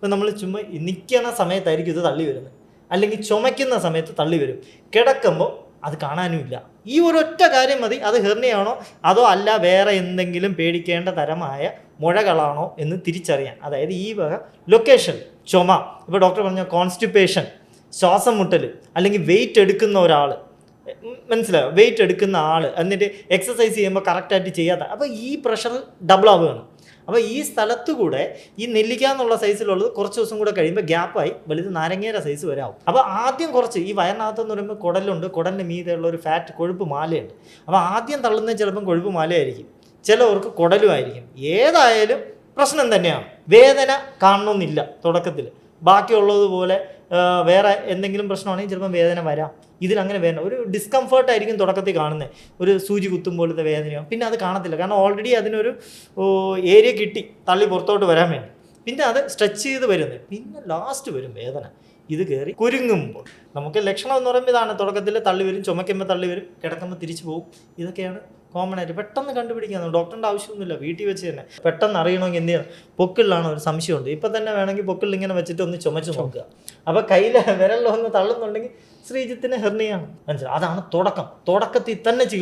ഇപ്പം നമ്മൾ ചുമ്മാ നിൽക്കുന്ന സമയത്തായിരിക്കും ഇത് തള്ളി വരുന്നത്, അല്ലെങ്കിൽ ചുമയ്ക്കുന്ന സമയത്ത് തള്ളി വരും, കിടക്കുമ്പോൾ അത് കാണാനുമില്ല. ഈ ഒരൊറ്റ കാര്യം മതി അത് ഹെർണിയാണോ അതോ അല്ല വേറെ എന്തെങ്കിലും പേടിക്കേണ്ട തരമായ മുഴകളാണോ എന്ന് തിരിച്ചറിയാൻ. അതായത് ഈ വക ലൊക്കേഷൻ, ചുമ, ഇപ്പോൾ ഡോക്ടർ പറഞ്ഞ കോൺസ്റ്റിപ്പേഷൻ, ശ്വാസം മുട്ടൽ, അല്ലെങ്കിൽ വെയിറ്റ് എടുക്കുന്ന ഒരാൾ, മനസ്സിലായോ, വെയിറ്റ് എടുക്കുന്ന ആൾ എന്നിട്ട് എക്സസൈസ് ചെയ്യുമ്പോൾ കറക്റ്റായിട്ട് ചെയ്യാത്ത, അപ്പോൾ ഈ പ്രഷർ ഡബിൾ ആവുകയാണ്. അപ്പോൾ ഈ സ്ഥലത്ത് കൂടെ ഈ നെല്ലിക്ക എന്നുള്ള സൈസിലുള്ളത് കുറച്ച് ദിവസം കൂടെ കഴിയുമ്പോൾ ഗ്യാപ്പായി വലുത് നാരങ്ങയുടെ സൈസ് വരെ ആവും. അപ്പോൾ ആദ്യം കുറച്ച് ഈ വയറിനകത്തെന്ന് പറയുമ്പോൾ കുടലുണ്ട്, കുടലിൻ്റെ മീതെയുള്ള ഒരു ഫാറ്റ് കൊഴുപ്പ് മാലയുണ്ട്. അപ്പോൾ ആദ്യം തള്ളുന്നത് ചിലപ്പം കൊഴുപ്പ് മാലയായിരിക്കും, ചിലവർക്ക് കുടലുമായിരിക്കും. ഏതായാലും പ്രശ്നം തന്നെയാണ്. വേദന കാണണമെന്നില്ല തുടക്കത്തിൽ, ബാക്കിയുള്ളതുപോലെ വേറെ എന്തെങ്കിലും പ്രശ്നമാണെങ്കിൽ ചിലപ്പം വേദന വരാം. ഇതിലങ്ങനെ വേദന, ഒരു ഡിസ്കംഫേർട്ടായിരിക്കും തുടക്കത്തിൽ കാണുന്നത്, ഒരു സൂചി കുത്തും പോലത്തെ വേദനയാവും. പിന്നെ അത് കാണത്തില്ല, കാരണം ഓൾറെഡി അതിനൊരു ഏരിയ കിട്ടി തള്ളി പുറത്തോട്ട് വരാൻ വേണ്ടി. പിന്നെ അത് സ്ട്രെച്ച് ചെയ്ത് വരുന്നത്, പിന്നെ ലാസ്റ്റ് വരും വേദന. ഇത് കയറി കുരുങ്ങുമ്പോൾ നമുക്ക് ലക്ഷണം എന്ന് പറയുമ്പോൾ ഇതാണ്. തുടക്കത്തിൽ തള്ളി വരും, ചുമയ്ക്കുമ്പോൾ തള്ളി വരും, കിടക്കുമ്പോൾ തിരിച്ചു പോകും. ഇതൊക്കെയാണ് കോമൺ ആയിട്ട് പെട്ടെന്ന് കണ്ടുപിടിക്കാൻ. ഡോക്ടറിൻ്റെ ആവശ്യമൊന്നുമില്ല, വീട്ടിൽ വെച്ച് തന്നെ പെട്ടെന്ന് അറിയണമെങ്കിൽ എന്ത് ചെയ്യണം, പൊക്കിളിലാണ് ഒരു സംശയമുണ്ട്, ഇപ്പം തന്നെ വേണമെങ്കിൽ പൊക്കിളിൽ ഇങ്ങനെ വെച്ചിട്ട് ഒന്ന് ചുമച്ച് നോക്കുക. അപ്പോൾ കയ്യിൽ വിരലിലൊന്ന് തള്ളുന്നുണ്ടെങ്കിൽ ശ്രീജിത്തിന് ഹെർണിയാണ്, മനസ്സിലായി. അതാണ് തുടക്കത്തിൽ തന്നെ ചികിത്സ.